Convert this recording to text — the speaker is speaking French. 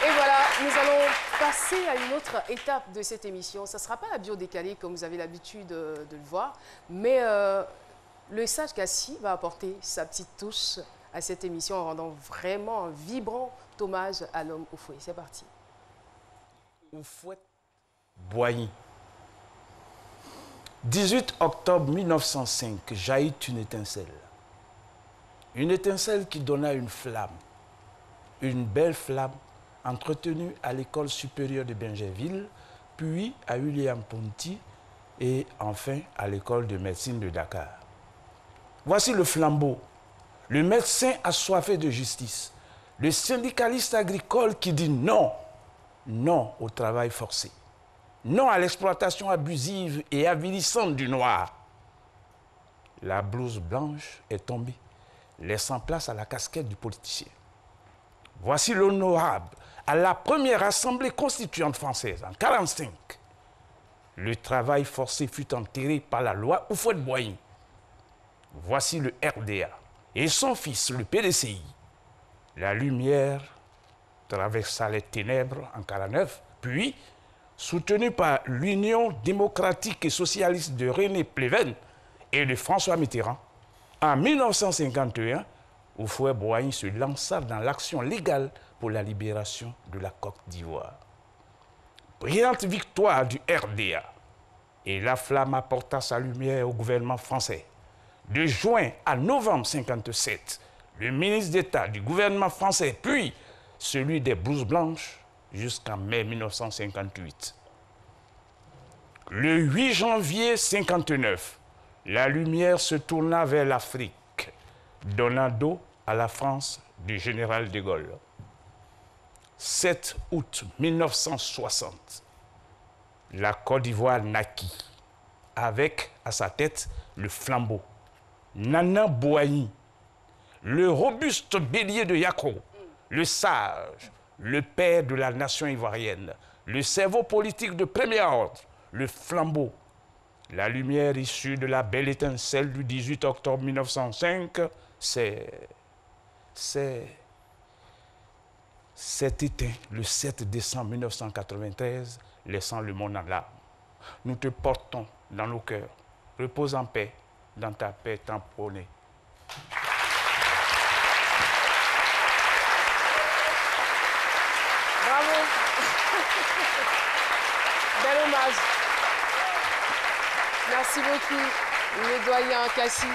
Et voilà, nous allons passer à une autre étape de cette émission. Ça ne sera pas la bio décalée comme vous avez l'habitude de le voir, mais le sage Kassi va apporter sa petite touche à cette émission en rendant vraiment un vibrant hommage à l'homme au fouet. C'est parti. Houphouët Boigny. 18 octobre 1905, jaillit une étincelle. Une étincelle qui donna une flamme, une belle flamme entretenue à l'école supérieure de Bingerville, puis à William-Ponty et enfin à l'école de médecine de Dakar. Voici le flambeau, le médecin assoiffé de justice, le syndicaliste agricole qui dit non, non au travail forcé, non à l'exploitation abusive et avilissante du noir. La blouse blanche est tombée, laissant place à la casquette du politicien. Voici l'honorable à la première assemblée constituante française en 1945. Le travail forcé fut enterré par la loi Houphouët Boigny. Voici le RDA et son fils, le PDCI. La lumière traversa les ténèbres en 1949, puis, soutenu par l'Union démocratique et socialiste de René Pleven et de François Mitterrand, en 1951, Houphouët Boigny se lança dans l'action légale pour la libération de la Côte d'Ivoire. Brillante victoire du RDA, et la flamme apporta sa lumière au gouvernement français. De juin à novembre 1957, le ministre d'État du gouvernement français, puis celui des blouses blanches, jusqu'en mai 1958. Le 8 janvier 1959, la lumière se tourna vers l'Afrique, donnant dos à la France du général de Gaulle. 7 août 1960, la Côte d'Ivoire naquit, avec à sa tête le flambeau, Nana Boigny, le robuste bélier de Yako, le sage, le père de la nation ivoirienne, le cerveau politique de premier ordre, le flambeau, la lumière issue de la belle étincelle du 18 octobre 1905, s'est éteint le 7 décembre 1993, laissant le monde en larmes. Nous te portons dans nos cœurs. Repose en paix, dans ta paix tamponnée. Bravo. Bel hommage. Merci beaucoup, le doyen Kassi.